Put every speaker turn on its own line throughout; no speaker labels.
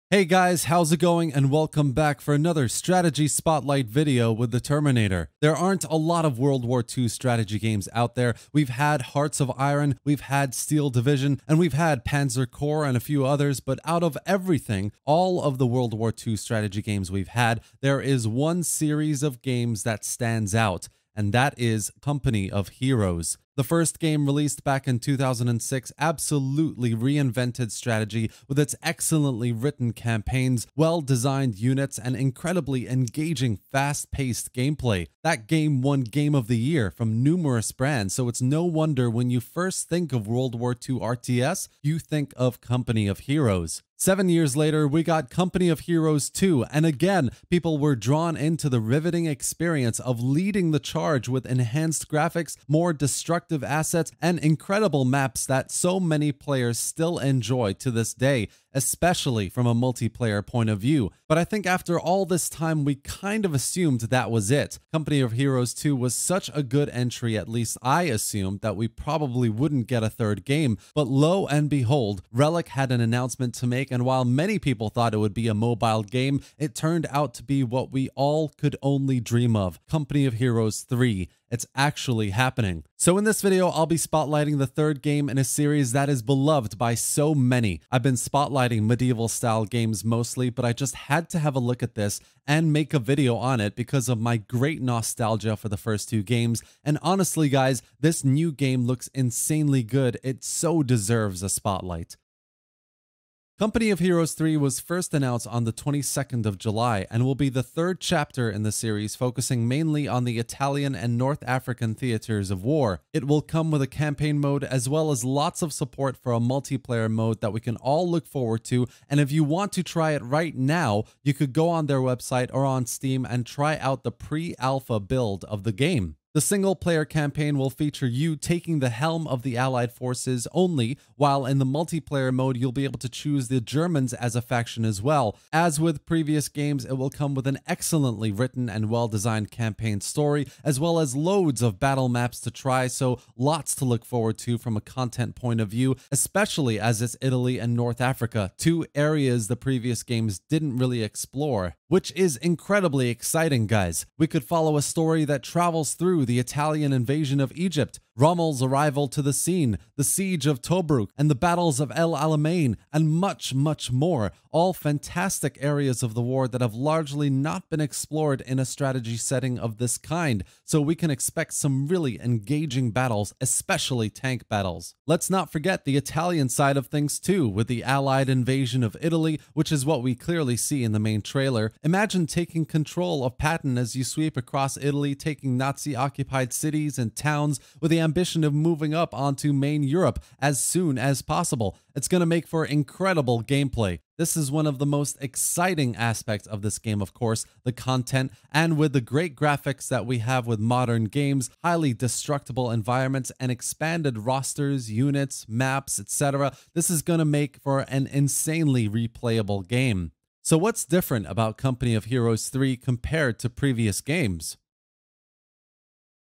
Hey guys, how's it going? And welcome back for another strategy spotlight video with the Terminator. There aren't a lot of World War II strategy games out there. We've had Hearts of Iron, we've had Steel Division, and we've had Panzer Corps and a few others, but out of everything, all of the World War II strategy games we've had, there is one series of games that stands out, and that is Company of Heroes. The first game, released back in 2006, absolutely reinvented strategy with its excellently written campaigns, well-designed units, and incredibly engaging, fast-paced gameplay. That game won Game of the Year from numerous brands, so it's no wonder when you first think of World War II RTS, you think of Company of Heroes. 7 years later, we got Company of Heroes 2, and again, people were drawn into the riveting experience of leading the charge with enhanced graphics, more destructive assets, and incredible maps that so many players still enjoy to this day, especially from a multiplayer point of view. But I think after all this time, we kind of assumed that was it. Company of Heroes 2 was such a good entry, at least I assumed, that we probably wouldn't get a third game. But lo and behold, Relic had an announcement to make, and while many people thought it would be a mobile game, it turned out to be what we all could only dream of: Company of Heroes 3. It's actually happening. So in this video, I'll be spotlighting the third game in a series that is beloved by so many. I've been spotlighting medieval style games mostly, but I just had to have a look at this and make a video on it because of my great nostalgia for the first two games. And honestly guys, this new game looks insanely good. It so deserves a spotlight. Company of Heroes 3 was first announced on the 22nd of July and will be the third chapter in the series, focusing mainly on the Italian and North African theaters of war. It will come with a campaign mode as well as lots of support for a multiplayer mode that we can all look forward to, and if you want to try it right now, you could go on their website or on Steam and try out the pre-alpha build of the game. The single-player campaign will feature you taking the helm of the Allied forces only, while in the multiplayer mode you'll be able to choose the Germans as a faction as well. As with previous games, it will come with an excellently written and well-designed campaign story, as well as loads of battle maps to try, so lots to look forward to from a content point of view, especially as it's Italy and North Africa, two areas the previous games didn't really explore. Which is incredibly exciting, guys. We could follow a story that travels through the Italian invasion of Egypt, Rommel's arrival to the scene, the siege of Tobruk, and the battles of El Alamein, and much, much more. All fantastic areas of the war that have largely not been explored in a strategy setting of this kind, so we can expect some really engaging battles, especially tank battles. Let's not forget the Italian side of things too, with the Allied invasion of Italy, which is what we clearly see in the main trailer. Imagine taking control of Patton as you sweep across Italy, taking Nazi-occupied cities and towns with the ambition of moving up onto main Europe as soon as possible. It's going to make for incredible gameplay. This is one of the most exciting aspects of this game, of course, the content, and with the great graphics that we have with modern games, highly destructible environments, and expanded rosters, units, maps, etc., this is going to make for an insanely replayable game. So what's different about Company of Heroes 3 compared to previous games?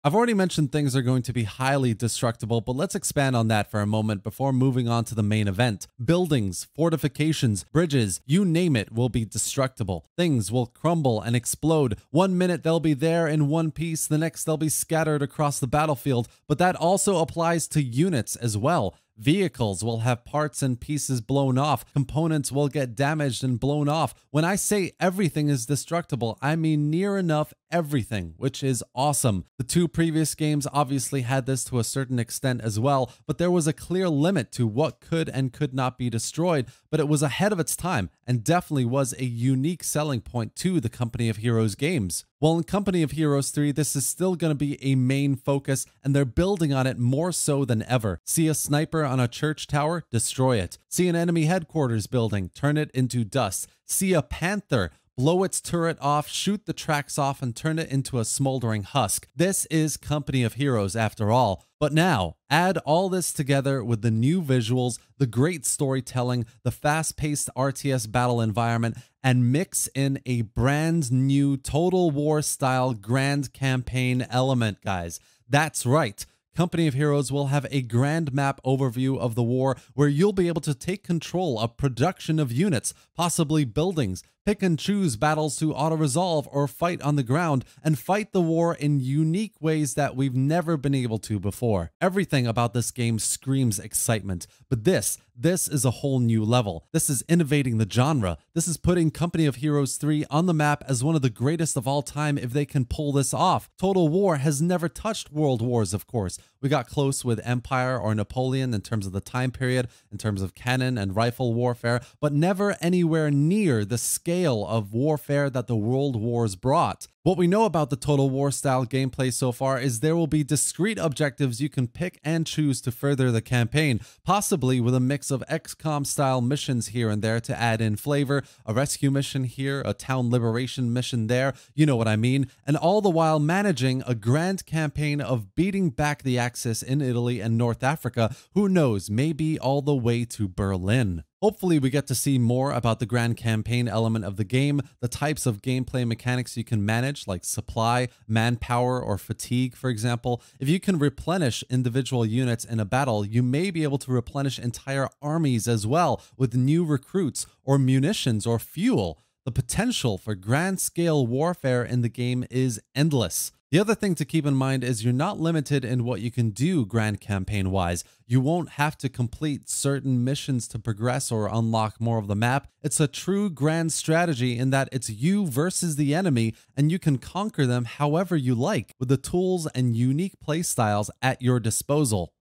I've already mentioned things are going to be highly destructible, but let's expand on that for a moment before moving on to the main event. Buildings, fortifications, bridges, you name it will be destructible. Things will crumble and explode. 1 minute they'll be there in one piece, the next they'll be scattered across the battlefield, but that also applies to units as well. Vehicles will have parts and pieces blown off. Components will get damaged and blown off. When I say everything is destructible, I mean near enough everything, which is awesome. The two previous games obviously had this to a certain extent as well, but there was a clear limit to what could and could not be destroyed, but it was ahead of its time and definitely was a unique selling point to the Company of Heroes games. Well, in Company of Heroes 3, this is still going to be a main focus, and they're building on it more so than ever. See a sniper on a church tower? Destroy it. See an enemy headquarters building? Turn it into dust. See a panther? Blow its turret off, shoot the tracks off, and turn it into a smoldering husk. This is Company of Heroes after all. But now, add all this together with the new visuals, the great storytelling, the fast-paced RTS battle environment, and mix in a brand new Total War style grand campaign element, guys. That's right. Company of Heroes will have a grand map overview of the war where you'll be able to take control of production of units, possibly buildings, pick and choose battles to auto-resolve or fight on the ground, and fight the war in unique ways that we've never been able to before. Everything about this game screams excitement, but this is a whole new level. This is innovating the genre. This is putting Company of Heroes 3 on the map as one of the greatest of all time if they can pull this off. Total War has never touched World Wars, of course. We got close with Empire or Napoleon in terms of the time period, in terms of cannon and rifle warfare, but never anywhere near the scale of warfare that the World Wars brought. What we know about the Total War style gameplay so far is there will be discrete objectives you can pick and choose to further the campaign, possibly with a mix of XCOM style missions here and there to add in flavor, a rescue mission here, a town liberation mission there, you know what I mean, and all the while managing a grand campaign of beating back the Axis in Italy and North Africa, who knows, maybe all the way to Berlin. Hopefully we get to see more about the grand campaign element of the game, the types of gameplay mechanics you can manage, like supply, manpower, or fatigue, for example. If you can replenish individual units in a battle, you may be able to replenish entire armies as well with new recruits or munitions or fuel. The potential for grand-scale warfare in the game is endless. The other thing to keep in mind is you're not limited in what you can do grand campaign-wise. You won't have to complete certain missions to progress or unlock more of the map. It's a true grand strategy in that it's you versus the enemy, and you can conquer them however you like with the tools and unique playstyles at your disposal.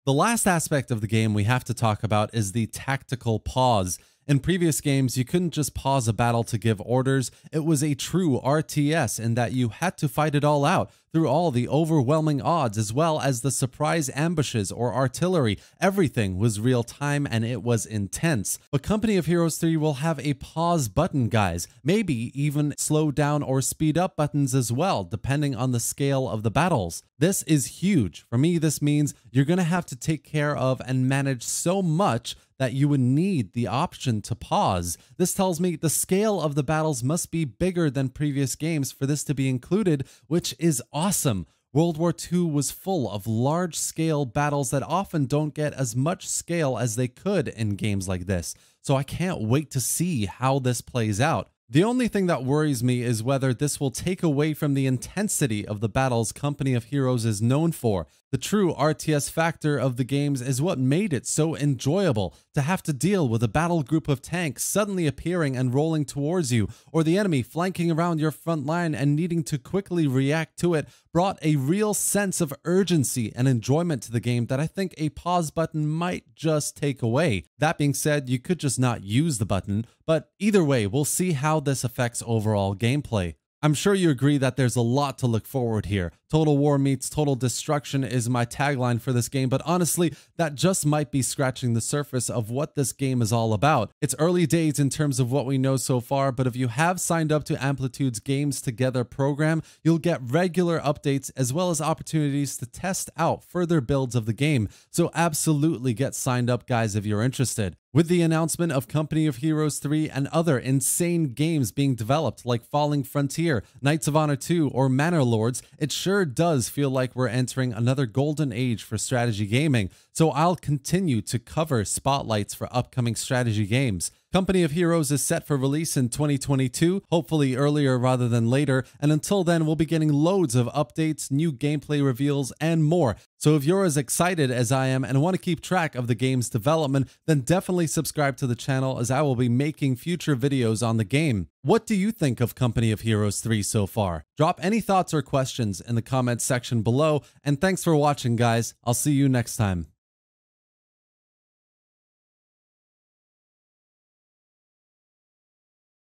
The last aspect of the game we have to talk about is the tactical pause. In previous games, you couldn't just pause a battle to give orders. It was a true RTS in that you had to fight it all out through all the overwhelming odds as well as the surprise ambushes or artillery. Everything was real time and it was intense. But Company of Heroes 3 will have a pause button, guys. Maybe even slow down or speed up buttons as well, depending on the scale of the battles. This is huge. For me, this means you're going to have to take care of and manage so much that you would need the option to pause. This tells me the scale of the battles must be bigger than previous games for this to be included, which is awesome. World War II was full of large-scale battles that often don't get as much scale as they could in games like this, so I can't wait to see how this plays out. The only thing that worries me is whether this will take away from the intensity of the battles Company of Heroes is known for. The true RTS factor of the games is what made it so enjoyable. To have to deal with a battle group of tanks suddenly appearing and rolling towards you, or the enemy flanking around your front line and needing to quickly react to it, brought a real sense of urgency and enjoyment to the game that I think a pause button might just take away. That being said, you could just not use the button, but either way, we'll see how this affects overall gameplay. I'm sure you agree that there's a lot to look forward here. Total War meets Total Destruction is my tagline for this game, but honestly, that just might be scratching the surface of what this game is all about. It's early days in terms of what we know so far, but if you have signed up to Amplitude's Games Together program, you'll get regular updates as well as opportunities to test out further builds of the game. So absolutely get signed up, guys, if you're interested. With the announcement of Company of Heroes 3 and other insane games being developed like Falling Frontier, Knights of Honor 2, or Manor Lords, it sure does feel like we're entering another golden age for strategy gaming, so I'll continue to cover spotlights for upcoming strategy games. Company of Heroes is set for release in 2022, hopefully earlier rather than later, and until then we'll be getting loads of updates, new gameplay reveals, and more. So if you're as excited as I am and want to keep track of the game's development, then definitely subscribe to the channel as I will be making future videos on the game. What do you think of Company of Heroes 3 so far? Drop any thoughts or questions in the comments section below, and thanks for watching, guys. I'll see you next time.